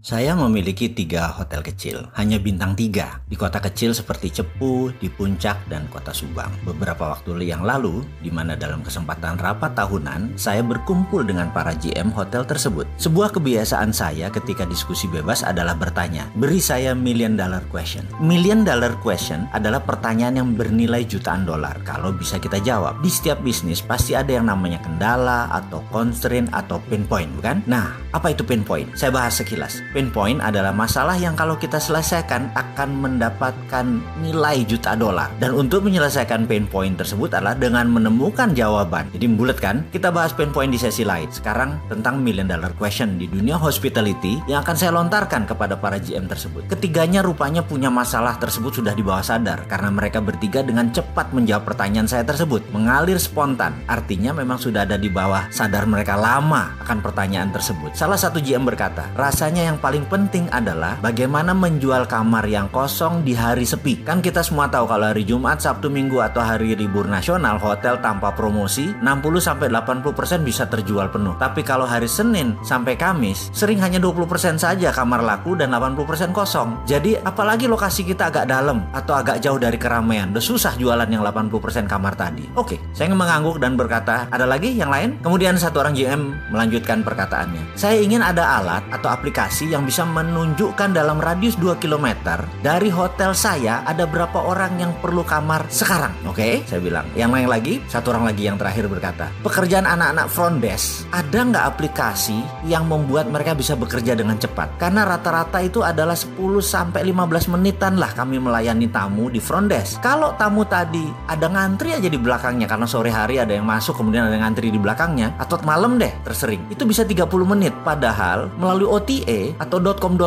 Saya memiliki 3 hotel kecil, hanya bintang 3, di kota kecil seperti Cepu, di Puncak, dan kota Subang. Beberapa waktu yang lalu, di mana dalam kesempatan rapat tahunan, saya berkumpul dengan para GM hotel tersebut. Sebuah kebiasaan saya ketika diskusi bebas adalah bertanya, beri saya million dollar question. Million dollar question adalah pertanyaan yang bernilai jutaan dolar. Kalau bisa kita jawab, di setiap bisnis pasti ada yang namanya kendala, atau constraint, atau pain point, bukan? Nah, apa itu pain point? Saya bahas sekilas. Pain point adalah masalah yang kalau kita selesaikan akan mendapatkan nilai juta dolar. Dan untuk menyelesaikan pain point tersebut adalah dengan menemukan jawaban. Jadi bulat kan? Kita bahas pain point di sesi lain. Sekarang tentang million dollar question di dunia hospitality yang akan saya lontarkan kepada para GM tersebut. Ketiganya rupanya punya masalah tersebut sudah di bawah sadar karena mereka bertiga dengan cepat menjawab pertanyaan saya tersebut. Mengalir spontan. Artinya memang sudah ada di bawah sadar mereka lama akan pertanyaan tersebut. Salah satu GM berkata, rasanya yang paling penting adalah bagaimana menjual kamar yang kosong di hari sepi. Kan kita semua tahu kalau hari Jumat, Sabtu, Minggu atau hari libur nasional, hotel tanpa promosi 60-80% bisa terjual penuh. Tapi kalau hari Senin sampai Kamis, sering hanya 20% saja kamar laku dan 80% kosong. Jadi apalagi lokasi kita agak dalam atau agak jauh dari keramaian, udah susah jualan yang 80% kamar tadi. Oke, saya mengangguk dan berkata, ada lagi yang lain? Kemudian satu orang GM melanjutkan perkataannya. Saya ingin ada alat atau aplikasi yang bisa menunjukkan dalam radius 2 km dari hotel saya ada berapa orang yang perlu kamar sekarang. Oke, saya bilang. Yang lain lagi, satu orang lagi yang terakhir berkata, pekerjaan anak-anak front desk, ada nggak aplikasi yang membuat mereka bisa bekerja dengan cepat? Karena rata-rata itu adalah 10-15 menitan lah kami melayani tamu di front desk. Kalau tamu tadi ada ngantri aja di belakangnya karena sore hari ada yang masuk kemudian ada yang ngantri di belakangnya, atau malam deh tersering, itu bisa 30 menit. Padahal melalui OTA atau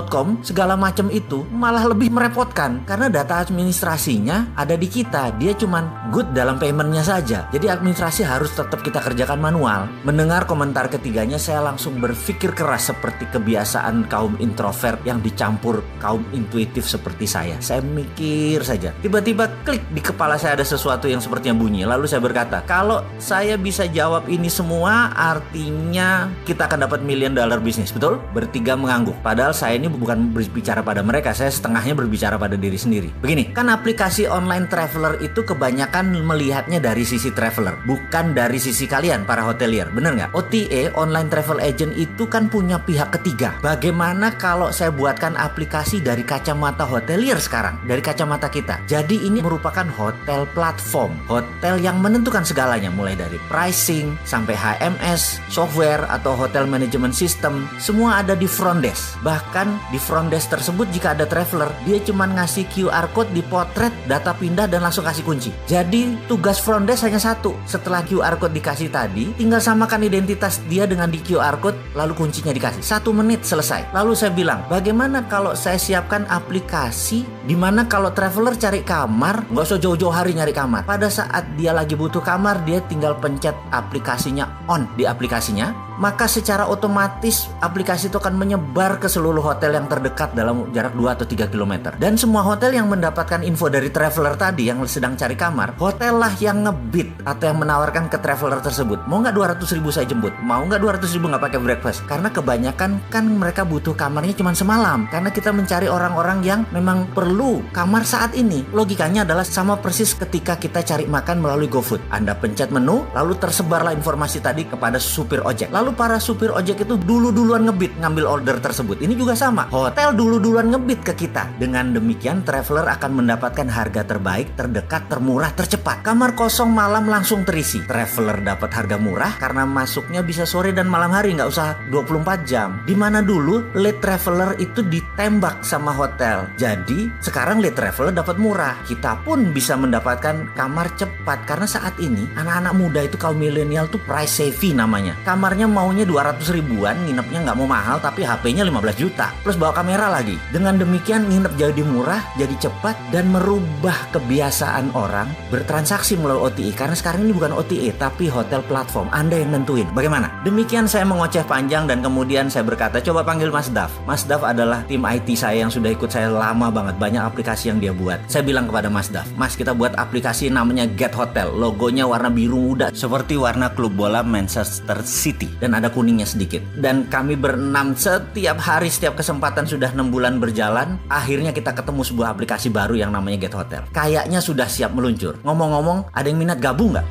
.com segala macam itu malah lebih merepotkan karena data administrasinya ada di kita. Dia cuman good dalam paymentnya saja. Jadi administrasi harus tetap kita kerjakan manual. Mendengar komentar ketiganya, saya langsung berpikir keras seperti kebiasaan kaum introvert yang dicampur kaum intuitif seperti saya. Saya mikir saja. Tiba-tiba klik di kepala saya ada sesuatu yang sepertinya bunyi. Lalu saya berkata, kalau saya bisa jawab ini semua artinya kita akan dapat million dollar bisnis. Betul? Bertiga mengangguk. Padahal saya ini bukan berbicara pada mereka, saya setengahnya berbicara pada diri sendiri. Begini, kan aplikasi online traveler itu kebanyakan melihatnya dari sisi traveler, bukan dari sisi kalian para hotelier, bener nggak? OTA, online travel agent itu kan punya pihak ketiga. Bagaimana kalau saya buatkan aplikasi dari kacamata hotelier sekarang, dari kacamata kita? Jadi ini merupakan hotel platform, hotel yang menentukan segalanya, mulai dari pricing sampai HMS, software atau hotel management system, semua ada di front desk. Bahkan di front desk tersebut jika ada traveler, dia cuma ngasih QR code, dipotret, data pindah dan langsung kasih kunci. Jadi tugas front desk hanya satu. Setelah QR code dikasih tadi, tinggal samakan identitas dia dengan di QR code, lalu kuncinya dikasih. 1 menit selesai. Lalu saya bilang, bagaimana kalau saya siapkan aplikasi di mana kalau traveler cari kamar, nggak usah jauh-jauh hari nyari kamar. Pada saat dia lagi butuh kamar, dia tinggal pencet aplikasinya on di aplikasinya, maka secara otomatis aplikasi itu akan menyebar ke seluruh hotel yang terdekat dalam jarak 2 atau 3 km. Dan semua hotel yang mendapatkan info dari traveler tadi yang sedang cari kamar, hotel lah yang ngebid atau yang menawarkan ke traveler tersebut. Mau nggak 200.000 saya jemput? Mau nggak 200.000 nggak pakai breakfast? Karena kebanyakan kan mereka butuh kamarnya cuma semalam. Karena kita mencari orang-orang yang memang perlu kamar saat ini. Logikanya adalah sama persis ketika kita cari makan melalui GoFood. Anda pencet menu, lalu tersebarlah informasi tadi kepada supir ojek. Lalu para supir ojek itu duluan ngebid ngambil order tersebut. Ini juga sama. Hotel duluan ngebid ke kita. Dengan demikian traveler akan mendapatkan harga terbaik, terdekat, termurah, tercepat. Kamar kosong malam langsung terisi. Traveler dapat harga murah karena masuknya bisa sore dan malam hari, nggak usah 24 jam. Dimana dulu late traveler itu ditembak sama hotel. Jadi sekarang late traveler dapat murah. Kita pun bisa mendapatkan kamar cepat karena saat ini anak-anak muda itu kaum milenial tuh price savvy namanya. Kamarnya maunya 200 ribuan, nginepnya nggak mau mahal tapi HP-nya 15 juta plus bawa kamera lagi. Dengan demikian nginep jadi murah, jadi cepat, dan merubah kebiasaan orang bertransaksi melalui OTA. Karena sekarang ini bukan OTA tapi hotel platform, Anda yang nentuin. Bagaimana? Demikian saya mengoceh panjang dan kemudian saya berkata, coba panggil Mas Daf. Mas Daf adalah tim IT saya yang sudah ikut saya lama banget, banyak aplikasi yang dia buat. Saya bilang kepada Mas Daf, Mas, kita buat aplikasi namanya Get Hotel, logonya warna biru muda seperti warna klub bola Manchester City. Dan dan ada kuningnya sedikit. Dan kami berenam setiap hari, setiap kesempatan sudah 6 bulan berjalan. Akhirnya kita ketemu sebuah aplikasi baru yang namanya Get Hotel. Kayaknya sudah siap meluncur. Ngomong-ngomong, ada yang minat gabung nggak?